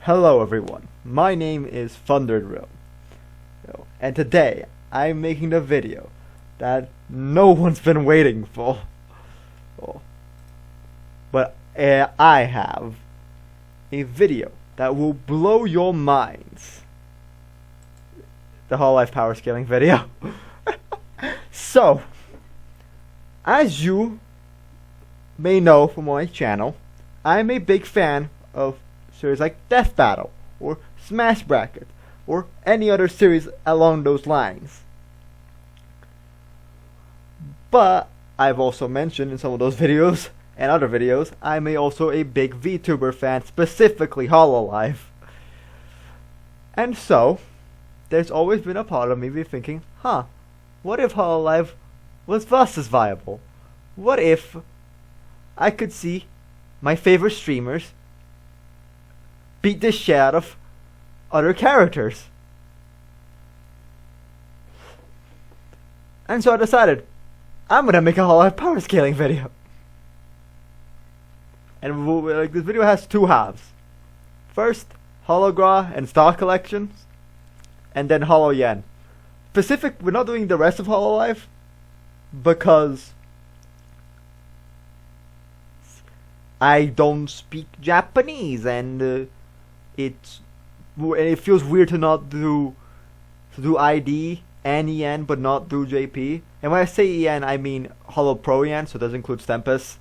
Hello everyone, my name is Thunderdrill, and today I'm making the video that no one's been waiting for. But I have a video that will blow your minds. The Hololive Powerscaling video. So, as you may know from my channel, I'm a big fan of series like Death Battle, or Smash Bracket, or any other series along those lines. But I've also mentioned in some of those videos and other videos, I'm also a big Vtuber fan, specifically Hololive. And so, there's always been a part of me thinking, what if Hololive was just as viable? What if I could see my favorite streamers beat the shit out of other characters? And so I decided, I'm gonna make a Hololive Powerscaling video. And this video has two halves. First, Hologra and Star Collections, and then Holo Yen. We're not doing the rest of Hololive, because I don't speak Japanese, and it feels weird to not do ID and EN, but not do JP. And when I say EN, I mean Holo Pro EN, so it does include Stempus.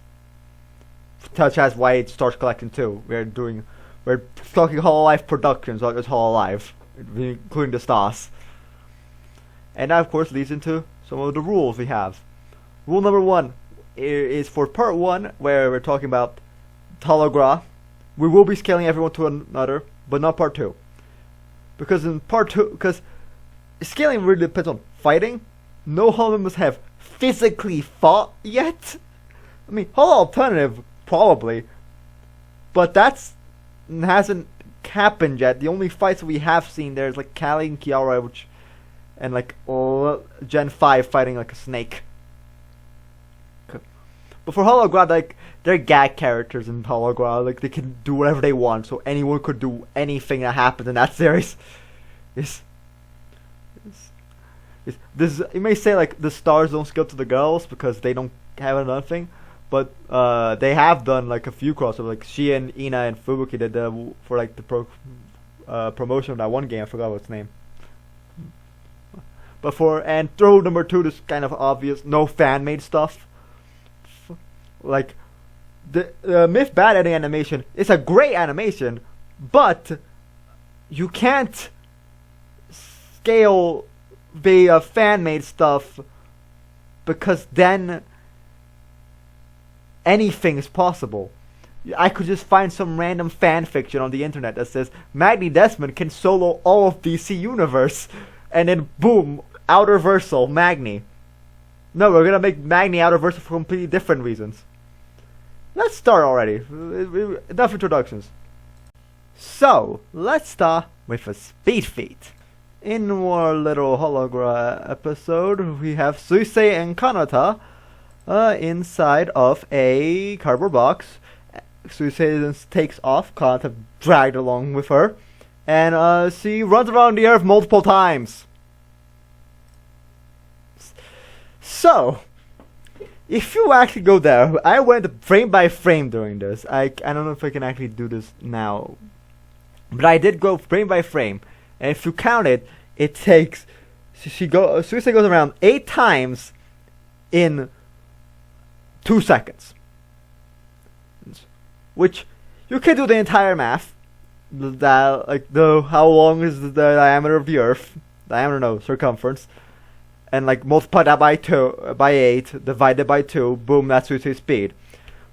Such as why it starts collecting too. We're talking Hololive Productions, not just Hololive, including the stars. And that of course leads into some of the rules we have. Rule number 1 is for part 1, where we're talking about Hologra. We will be scaling everyone to another, but not part 2. Because in part 2, because scaling really depends on fighting. No Holo members have physically fought yet. I mean, Holo Alternative, probably. But hasn't happened yet. The only fights we have seen there is like Callie and Kiara, and like Gen 5 fighting like a snake. But for Hologra, like, they're gag characters in Hologra. Like, they can do whatever they want, so anyone could do anything that happens in that series. This, you may say, like, the stars don't scale to the girls because they don't have nothing, but they have done, like, a few crossovers. Like, she and Ina and Fubuki did for, like, the promotion of that one game. I forgot what its name. But and rule number 2 is kind of obvious. No fan-made stuff. Like, the Myth Bad Ending animation is a great animation, but you can't scale the fan-made stuff, because then anything is possible. I could just find some random fan fiction on the internet that says Magni Desmond can solo all of DC Universe, and then boom, Outerversal Magni. No, we're gonna make Magni Outerversal for completely different reasons. Let's start already. Enough introductions. So, let's start with a speed feat. In our little Hologra episode, we have Suisei and Kanata inside of a cardboard box. Suisei then takes off, Kanata dragged along with her, and she runs around the earth multiple times. So, if you actually go there, I went frame by frame during this. I don't know if I can actually do this now, but I did go frame by frame. And if you count it, it takes Suicide goes around 8 times in 2 seconds, which you can do the entire math. How long is the diameter of the Earth? Diameter, no, circumference. And like multiply that by 8, divided by 2, boom, that's Suicide speed.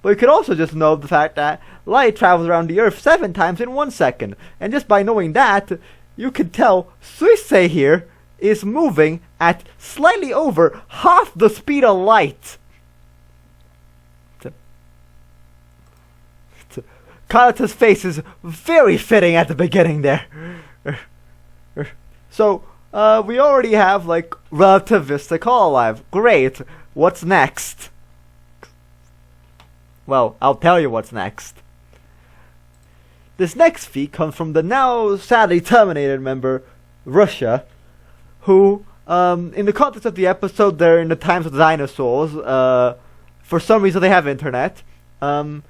But you could also just know the fact that light travels around the Earth 7 times in 1 second. And just by knowing that, you can tell Suicide here is moving at slightly over half the speed of light. Kanata's face is very fitting at the beginning there. So, we already have, like, relativistic Hololive. Great. What's next? Well, I'll tell you what's next. this next feat comes from the now sadly terminated member, Russia, who, in the context of the episode, they're in the times of the dinosaurs. For some reason, they have internet. And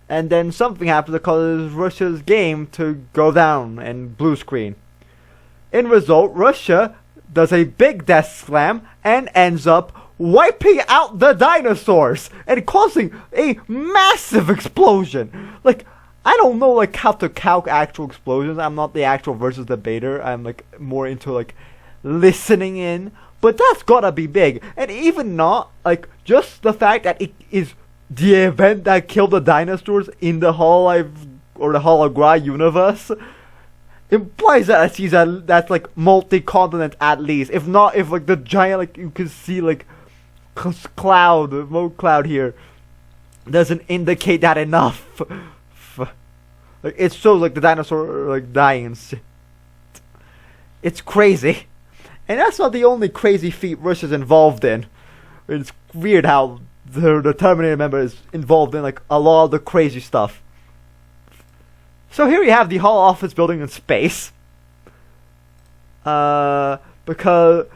then something happens that causes Russia's game to go down and blue screen. In result, Russia does a big death slam and ends up wiping out the dinosaurs and causing a massive explosion. Like, I don't know like how to calc actual explosions. I'm not the actual versus debater. I'm like more into like listening in. But that's gotta be big. And even not like just the fact that it is the event that killed the dinosaurs in the Hololive or the Hologra universe implies that that's like multi-continent at least. If not, if like the giant, like you can see like cloud, remote cloud here doesn't indicate that enough. Like it shows like the dinosaur like dying and shit. It's crazy. And that's not the only crazy feat Russia's involved in. It's weird how the Terminator member is involved in like a lot of the crazy stuff. So here you have the Hall office building in space. Because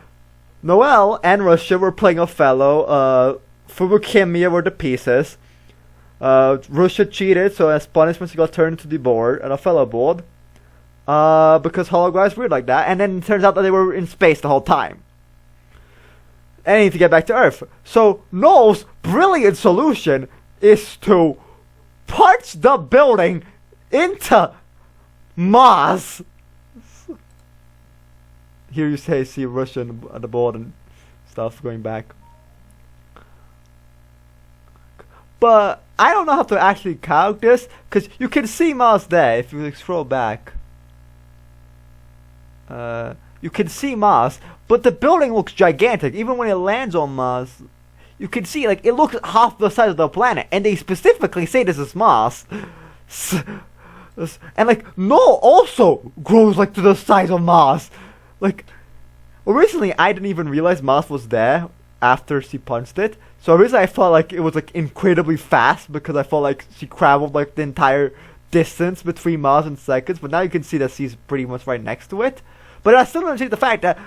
Noel and Russia were playing Othello. Fubukimiya were the pieces. Russia cheated, so as punishment she got turned to the board, an Othello board. Because Hologram is weird like that. And then it turns out that they were in space the whole time. And they need to get back to Earth. So Noel's brilliant solution is to punch the building into Mars. Here you see Russia on the board and stuff going back. But I don't know how to actually calc this, because you can see Mars there if you scroll back. You can see Mars, but the building looks gigantic. Even when it lands on Mars, you can see like it looks half the size of the planet, and they specifically say this is Mars. And like Noel also grows like to the size of Mars. Like originally, I didn't even realize Mars was there after she punched it. So originally, I felt like it was like incredibly fast because I felt like she traveled like the entire distance between Mars and seconds. But now you can see that she's pretty much right next to it. But I still don't see the fact that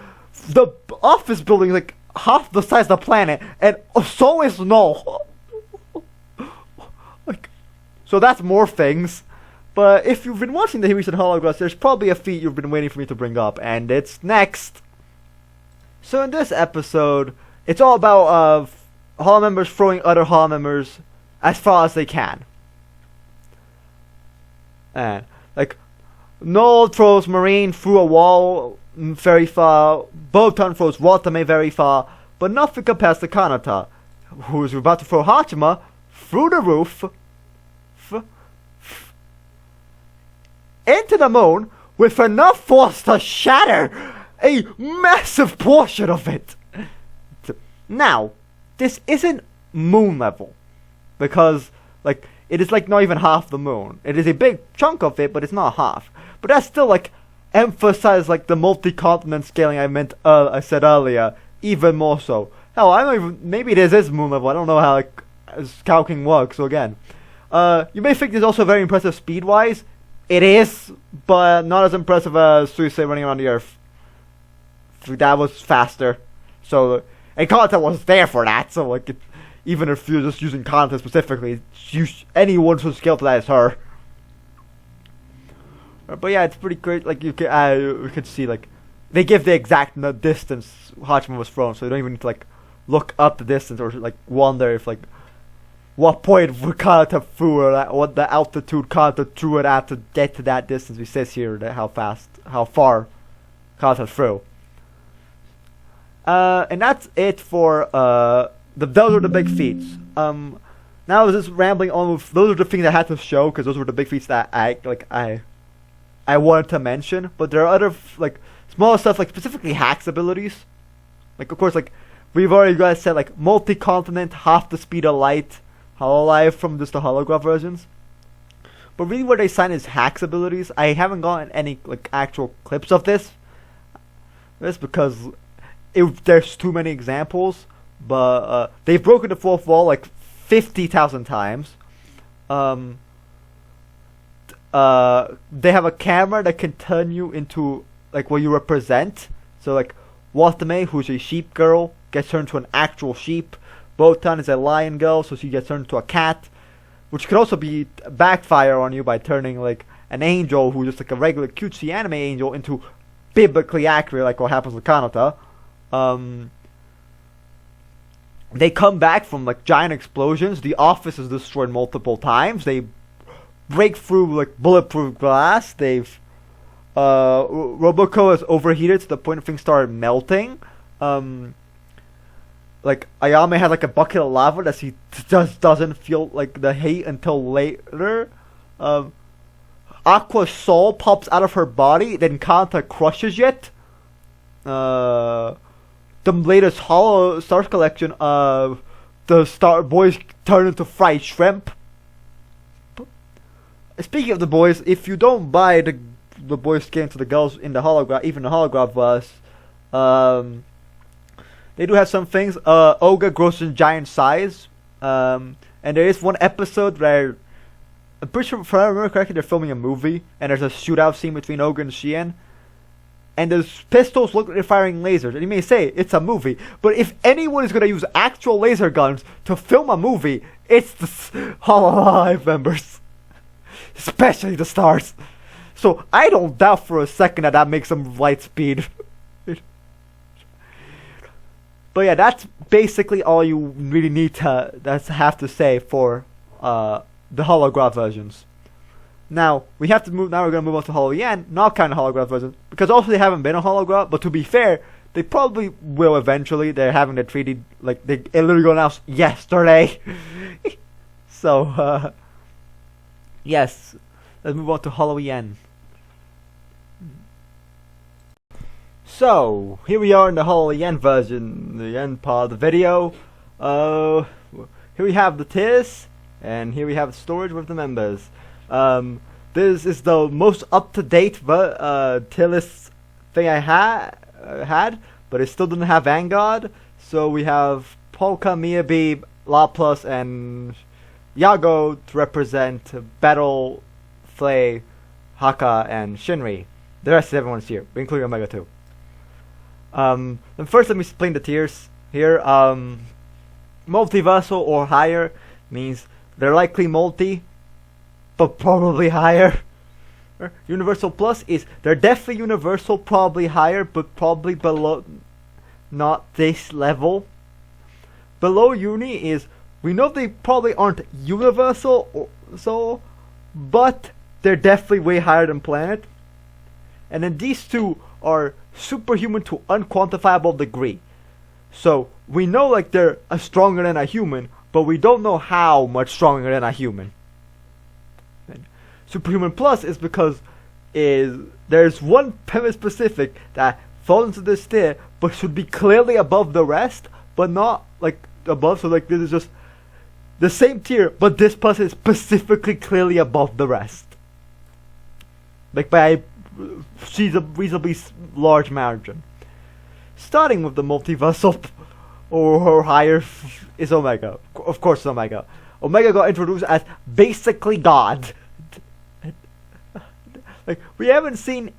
the office building is like half the size of the planet, and so is Noel. Like, so that's more things. But if you've been watching the recent holographs, there's probably a feat you've been waiting for me to bring up, and it's next. So in this episode, it's all about Holo members throwing other Holo members as far as they can. And like Noel throws Marine through a wall very far. Botan throws Watame very far, but nothing compares to Kanata, who is about to throw Hachima through the roof into the moon with enough force to shatter a massive portion of it. Now, this isn't moon level, because like it is like not even half the moon. It is a big chunk of it, but it's not half. But that's still like emphasize like the multi-continent scaling I said earlier, even more so. Hell, I don't even, maybe this is moon level. I don't know how like calcing works. So again, you may think this is also very impressive speed-wise. It is, but not as impressive as Suicide running around the Earth. That was faster. So, and content was there for that. So like, even if you're just using content specifically, anyone who's scaled to that is her. But yeah, it's pretty great. Like you could see like they give the exact distance Hachima was thrown, so you don't even need to like look up the distance or like wonder if like what point Kanata threw or what the altitude Kanata threw it at to get to that distance. We says here that how far Kanata threw. And that's it for those are the big feats. Now I was just rambling on with those are the things I had to show because those were the big feats that I wanted to mention, but there are other like smaller stuff like specifically Hack's abilities. Like of course like we've already guys said like multi-continent, half the speed of light, Hololive from just the holograph versions. But really where they sign is Hack's abilities. I haven't gotten any like actual clips of this. This because there's too many examples. But they've broken the fourth wall like 50,000 times. they have a camera that can turn you into like what you represent. So like Watame, who's a sheep girl, gets turned to an actual sheep. Botan is a lion girl, so she gets turned into a cat, which could also be backfire on you by turning like an angel who's just like a regular cutesy anime angel into biblically accurate, like what happens with Kanata. They come back from like giant explosions. The office is destroyed multiple times. They break through like bulletproof glass. They've Roboco is overheated to the point of things started melting. Like Ayame has like a bucket of lava that he just doesn't feel like the heat until later. Aqua's soul pops out of her body, then Kanta crushes it. The latest Hollow Stars collection of the Star Boys turn into fried shrimp. Speaking of the boys, if you don't buy the boys skin to the girls in the holograph, even the holograph verse, they do have some things. Oga grows in giant size, and there is one episode where I'm pretty sure, if I remember correctly, they're filming a movie, and there's a shootout scene between Oga and Shien. And those pistols look like they're firing lasers. And you may say, it's a movie. But if anyone is going to use actual laser guns to film a movie, it's the Hololive members. Especially the stars. So I don't doubt for a second that makes them light speed. But yeah, that's basically all you really need to have to say for the holograph versions. Now we're gonna move on to Holo Yen, not kind of holograph version, because also they haven't been a holograph. But to be fair, they probably will eventually. They're having the 3D, like it literally got announced yesterday. So yes, let's move on to Holo Yen. So here we are in the Holo Yen version, the end part of the video. Here we have the tiers, and here we have the storage with the members. This is the most up-to-date tier list thing I had, but it still didn't have Vanguard. So we have Polka, Miyabi, Laplace, and Yago to represent Battle, Flay, Haka, and Shinri. The rest of everyone's here, including Omega 2. And first, let me explain the tiers here. Multiversal or higher means they're likely multi, but probably higher. Universal Plus is they're definitely universal, probably higher, but probably below, not this level. Below Uni is we know they probably aren't universal, but they're definitely way higher than Planet. And then these two are superhuman to unquantifiable degree. So we know like they're stronger than a human, but we don't know how much stronger than a human. And Superhuman Plus is because there's one Pemit specific that falls into this tier, but should be clearly above the rest, but not like above. So like this is just the same tier, but this plus is specifically clearly above the rest. Like by she's a reasonably large margin. Starting with the multiversal or higher is Omega. Of course, Omega. Omega got introduced as basically God. Like we haven't seen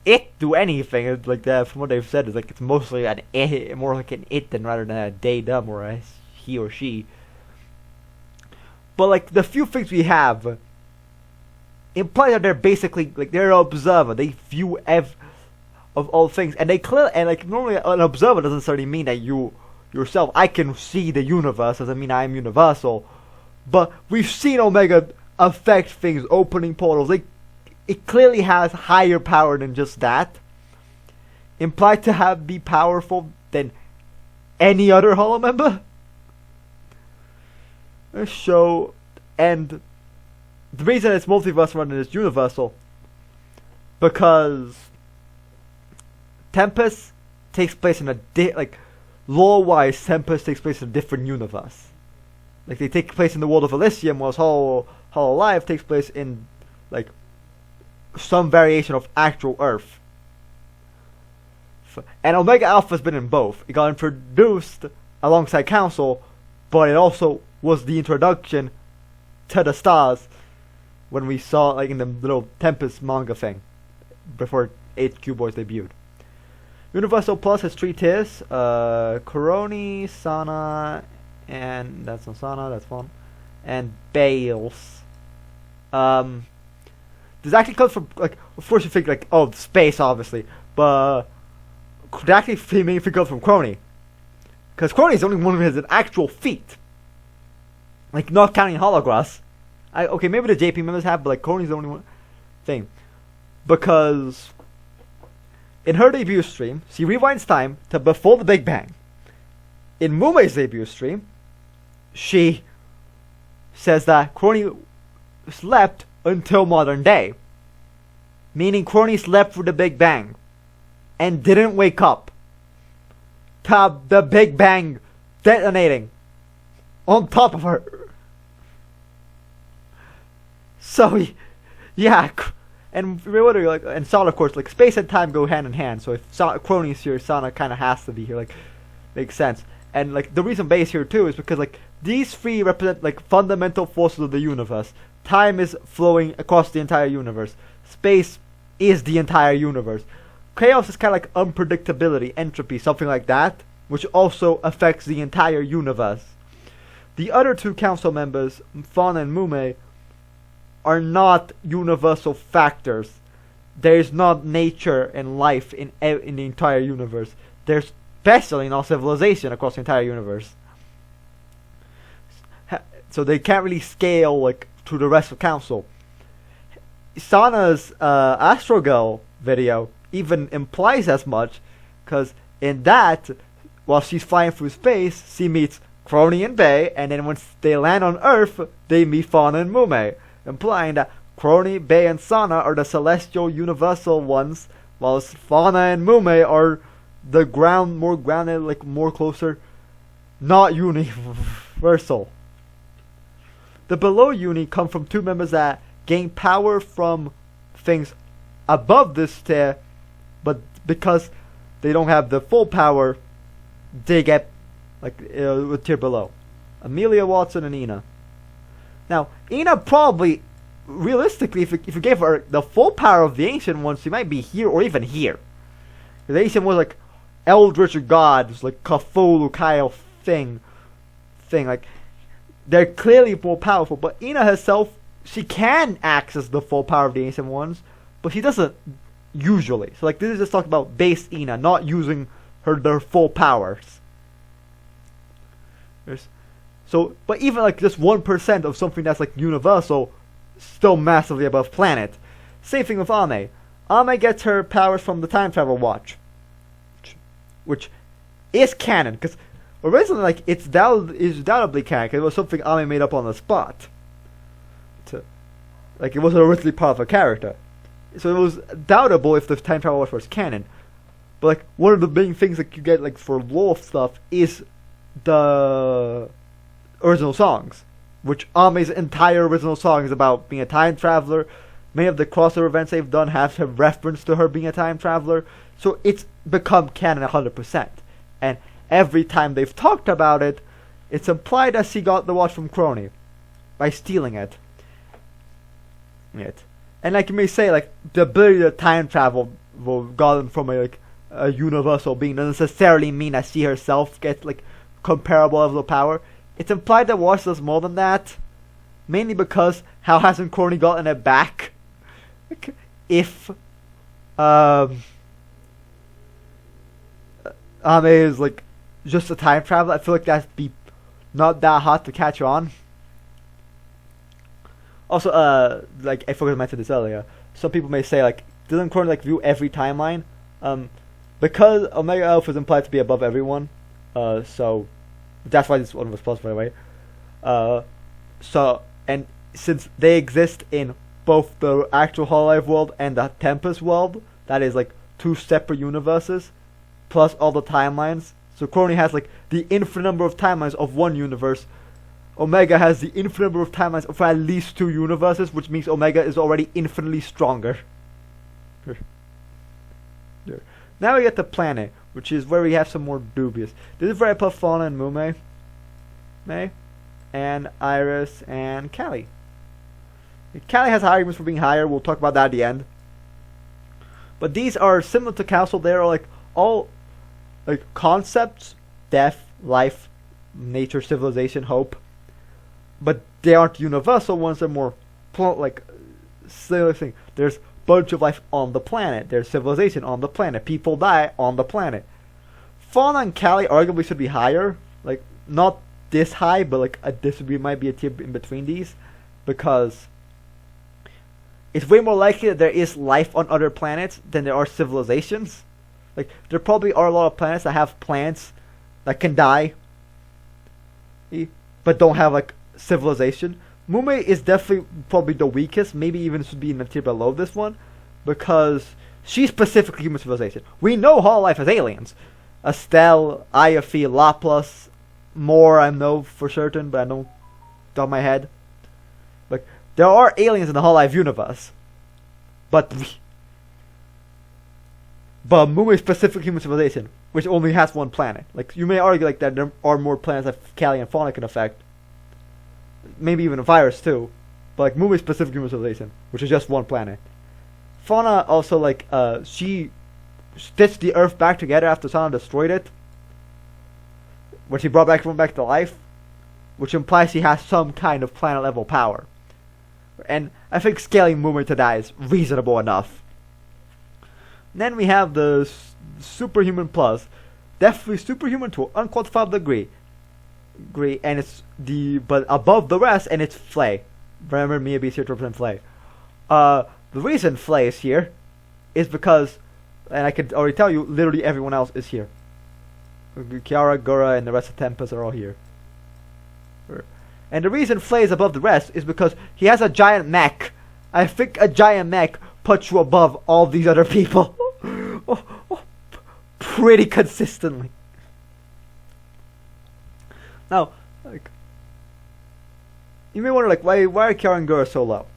it do anything like that. From what they've said, is like it's mostly an it, more like an it than rather than a they them or a he or she. But like the few things we have imply that they're basically like they're an observer. They view of all things, and they clearly, and like normally an observer doesn't necessarily mean that you yourself. I can see the universe doesn't mean I am universal, but we've seen Omega affect things, opening portals. It clearly has higher power than just that. Implied to be powerful than any other Holo member. So, and the reason it's multiversal rather than it's universal, because Tempest takes place in like lore-wise, Tempest takes place in a different universe. Like they take place in the world of Elysium, whilst Hololive takes place in like some variation of actual Earth. And Omega Alpha has been in both. It got introduced alongside Council, but it also was the introduction to the stars, when we saw like in the little Tempest manga thing before HQ Boys debuted. Universal Plus has 3 tiers: Coroni, Sana, and that's not Sana. That's fun. And Bales. This actually comes from like, of course you think like, oh, space obviously, but it actually mainly comes from Crony, because Crony is the only one who has an actual feat. Like, not counting Holographs. Okay, maybe the JP members have, but like Crony's the only one thing. Because in her debut stream, she rewinds time to before the Big Bang. In Mumei's debut stream, she says that Crony slept until modern day. Meaning Crony slept through the Big Bang and didn't wake up to the Big Bang detonating on top of her. So, yeah, and remember, like, and Sana, of course, like, space and time go hand in hand. So if Crony is here, Sana kind of has to be here. Like, makes sense. And like the reason Bay is here too is because like these 3 represent like fundamental forces of the universe. Time is flowing across the entire universe. Space is the entire universe. Chaos is kind of like unpredictability, entropy, something like that, which also affects the entire universe. The other 2 council members, Fauna and Mumei, are not universal factors. There is not nature and life in the entire universe. There's especially not civilization across the entire universe. So they can't really scale like to the rest of council. Sana's Astro Girl video even implies as much, because in that, while she's flying through space, she meets Crony and Bay, and then once they land on Earth, they meet Fauna and Mumei, implying that Crony, Bay, and Sana are the celestial universal ones, whilst Fauna and Mumei are the more grounded, like more closer, not universal. The below uni come from 2 members that gain power from things above this tier, but because they don't have the full power, they get like a tier below. Amelia, Watson, and Ina. Now, Ina probably, realistically, if you gave her the full power of the Ancient Ones, she might be here or even here. The Ancient was like Eldritch gods, like Cthulhu Kyle thing. Like, they're clearly more powerful, but Ina herself, she can access the full power of the Ancient Ones, but she doesn't usually. So like, this is just talking about base Ina, not using their full powers. So, but even like just 1% of something that's like universal, still massively above planet. Same thing with Ame. Ame gets her powers from the time travel watch, which is canon, because originally like it's doubtably canon, because it was something Ame made up on the spot. Like, it wasn't originally part of a character, so it was doubtable if the time travel watch was canon. But like, one of the main things that you get like for lore stuff is the original songs, which Ame's entire original song is about being a time traveler. Many of the crossover events they've done have some reference to her being a time traveler, so it's become canon 100%. And every time they've talked about it, it's implied that she got the watch from Crony by stealing it. And like you may say, like the ability to time travel gotten from a universal being doesn't necessarily mean that she herself gets like comparable level of power. It's implied that Watch does more than that, mainly because how hasn't Crony gotten it back? Like, if Ame is like just a time traveler, I feel like that'd be not that hard to catch on. Also, like I forgot to mention this earlier. Some people may say like, doesn't Crony like view every timeline? Because Omega Elf is implied to be above everyone, so that's why this one was plus, by the way. So, and since they exist in both the actual Hololive world and the Tempest world, that is like 2 separate universes, plus all the timelines. So Crony has like the infinite number of timelines of one universe. Omega has the infinite number of timelines of at least 2 universes, which means Omega is already infinitely stronger. Now we get to Planet, which is where we have some more dubious. This is where I put Fauna and Mumei, and Iris and Callie. Callie has arguments for being higher. We'll talk about that at the end. But these are similar to Council. They're like all like concepts: death, life, nature, civilization, hope. But they aren't universal ones. They're more like similar thing. There's bunch of life on the planet. There's civilization on the planet. People die on the planet. Fauna and Callie arguably should be higher. Like not this high, but like might be a tier in between these, because it's way more likely that there is life on other planets than there are civilizations. Like there probably are a lot of planets that have plants that can die, but don't have like civilization. Mume is definitely probably the weakest. Maybe even should be in the tier below this one, because she's specifically human civilization. We know Hololive has aliens. Estelle, Iofi, Laplace, more I know for certain, but I don't top of my head. Like there are aliens in the Hololive universe, but Mume is specific human civilization, which only has one planet. Like you may argue like that there are more planets that Callie and Fauna can affect. Maybe even a virus too, but like Mume is specific human civilization, which is just one planet. Fauna also like she stitched the Earth back together after Sana destroyed it, when she brought everyone back to life, which implies she has some kind of planet level power. And I think scaling Mume to that is reasonable enough. And then we have the Superhuman Plus, definitely superhuman to an unquantifiable degree. And it's but above the rest, and it's Flay. Remember, Miyabi is here to represent Flay. The reason Flay is here is because, and I can already tell you, literally everyone else is here. Kiara, Gura, and the rest of Tempest are all here. And the reason Flay is above the rest is because he has a giant mech. I think a giant mech puts you above all these other people. Pretty consistently. Now, like, you may wonder, like, why are Kiara and Gura so low?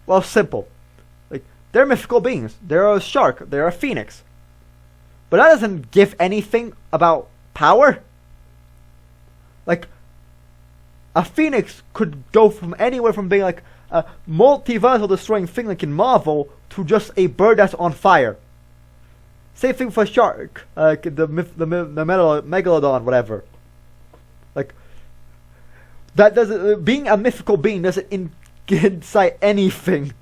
Well, simple. Like, they're mythical beings. They're a shark. They're a phoenix. But that doesn't give anything about power. Like, a phoenix could go from anywhere from being like a multiversal destroying thing like in Marvel to just a bird that's on fire. Same thing for a shark, the megalodon, whatever. Like that doesn't. Being a mythical being doesn't incite anything.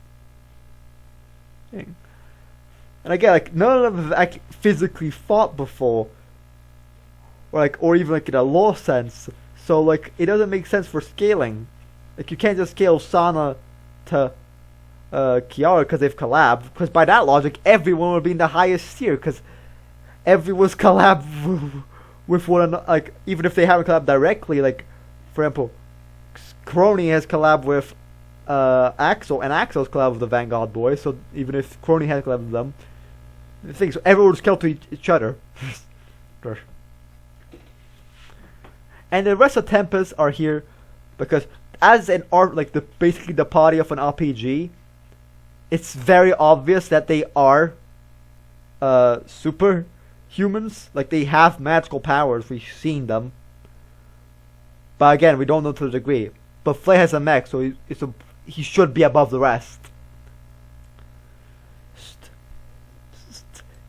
And again, like none of them have actually physically fought before, or even like in a law sense. So like it doesn't make sense for scaling. Like you can't just scale Sana to Kiara because they've collabed. Because by that logic, everyone would be in the highest tier because everyone's collabed with one another. Like even if they haven't collabed directly, like for example, Crony has collabed with Axel, and Axel's collabed with the Vanguard Boys. So even if Crony has collabed with them, the thing is everyone would scale to each other. And the rest of Tempest are here because as an art, like basically the party of an RPG, it's very obvious that they are superhumans. Like they have magical powers. We've seen them, but again, we don't know to the degree. But Flay has a mech, so he should be above the rest.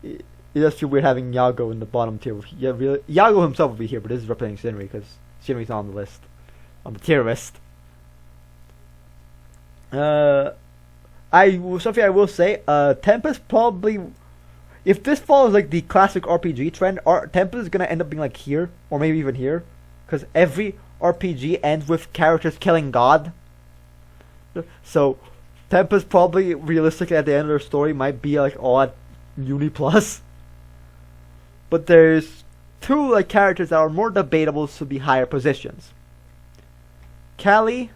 It does feel weird having Yago in the bottom tier. Yeah, really, Yago himself will be here, but this is representing Shinri because Shinri's not on the list, on the tier list. Something I will say, Tempest probably, if this follows like the classic RPG trend, Tempest is gonna end up being like here, or maybe even here, because every RPG ends with characters killing God. So Tempest probably realistically at the end of their story might be like all at Uni Plus. But there's two like characters that are more debatable to be higher positions. Callie,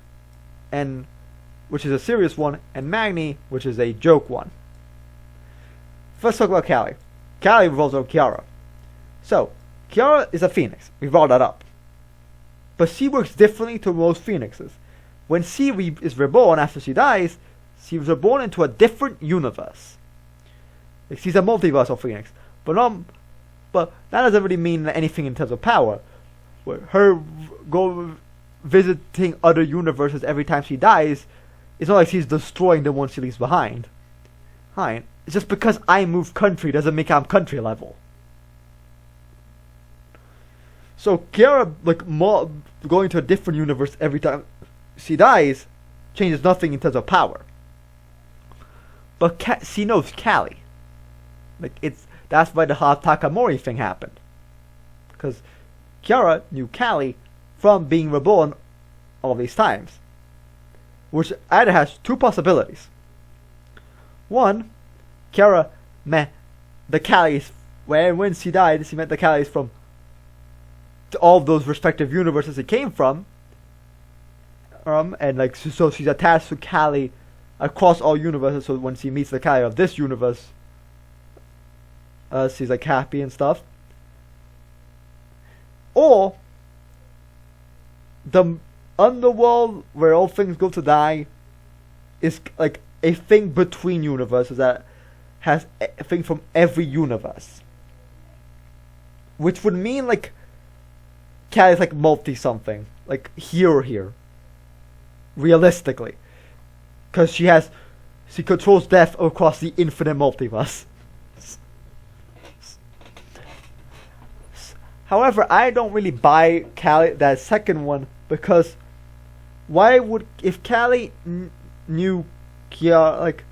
and which is a serious one, and Magni, which is a joke one. Let's talk about Callie. Callie revolves around Kiara. So, Kiara is a phoenix. We brought that up. But she works differently to most phoenixes. When she is reborn after she dies, she was reborn into a different universe. Like, she's a multiversal phoenix. But that doesn't really mean anything in terms of power. Her go visiting other universes every time she dies It's not like she's destroying the one she leaves behind. Fine. Just because I move country doesn't make I'm country level. So Kiara, like, going to a different universe every time she dies changes nothing in terms of power. But she knows Callie. Like, that's why the Takamori thing happened. Because Kiara knew Callie from being reborn all these times. Which either has two possibilities. One, Kiara met the Callies when she died, she met the Callies from all those respective universes it came from. And like so she's attached to Callie across all universes, so when she meets the Callie of this universe, she's like happy and stuff. Or the underworld where all things go to die is like a thing between universes that has a thing from every universe, which would mean like Callie's like multi something, like here or here, realistically, because she controls death across the infinite multiverse. However, I don't really buy Callie, that second one, because why would, if Callie knew Kiara, like,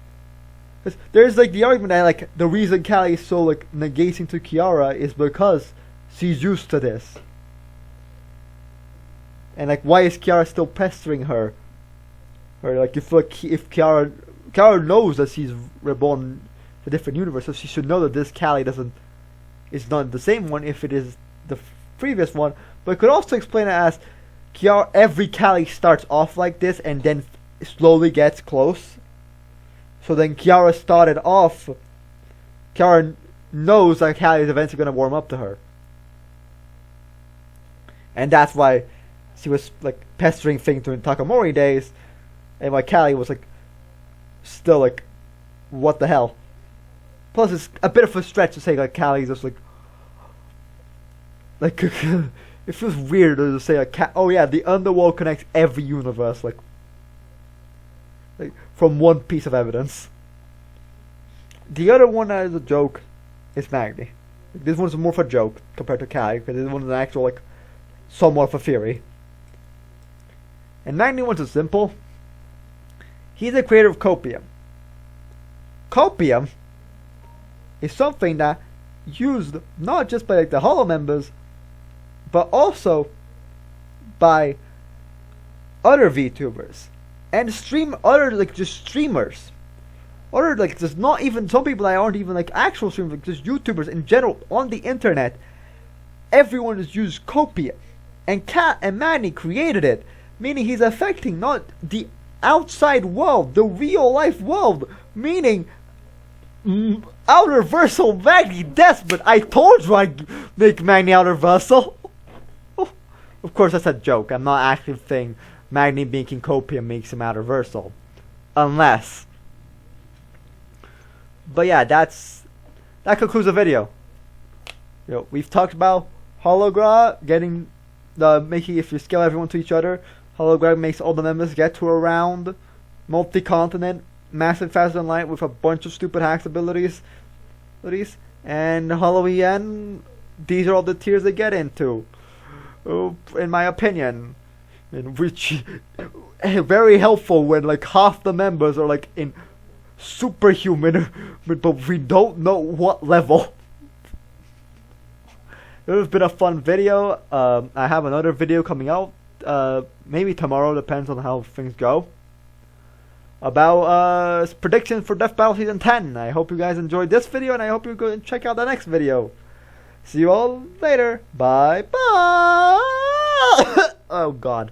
there's like the argument that like the reason Callie is so like negating to Kiara is because she's used to this. And like, why is Kiara still pestering her? Or like, if Kiara knows that she's reborn to a different universe, so she should know that this Callie is not the same one if it is the previous one. But it could also explain it as every Callie starts off like this and then slowly gets close. So then Kiara started off. Kiara knows that Callie is eventually going to warm up to her. And that's why she was like pestering things during Takamori days. And why Callie was like still like, what the hell? Plus it's a bit of a stretch to say like Callie's just like it feels weird to say like, oh yeah, the underworld connects every universe, like from one piece of evidence. The other one that is a joke is Magni. Like, this one's more of a joke compared to Callie, because this one's an actual like somewhat of a theory. And Magni one's is simple. He's the creator of copium. Copium is something that used not just by like the Hollow members, but also by other VTubers and other like just streamers, other like just not even some people that aren't even like actual streamers, like just YouTubers in general on the internet. Everyone has used copium, and Manny created it, meaning he's affecting not the outside world, the real life world, meaning outer versal Magni Desmond. I told you I'd make Magni outer versal. Of course, that's a joke. I'm not actually saying Magni making copium makes him outer versal, unless. But yeah, that concludes the video. We've talked about Hologra getting making, if you scale everyone to each other, Hologram makes all the members get to a round, multi-continent, massive faster than light with a bunch of stupid hacks abilities, and Halloween. These are all the tiers they get into, in my opinion, which very helpful when like half the members are like in superhuman, but we don't know what level. It has been a fun video. I have another video coming out, maybe tomorrow, depends on how things go, about predictions for Death Battle Season 10. I hope you guys enjoyed this video, and I hope you go and check out the next video. See you all later. Bye bye. Oh God.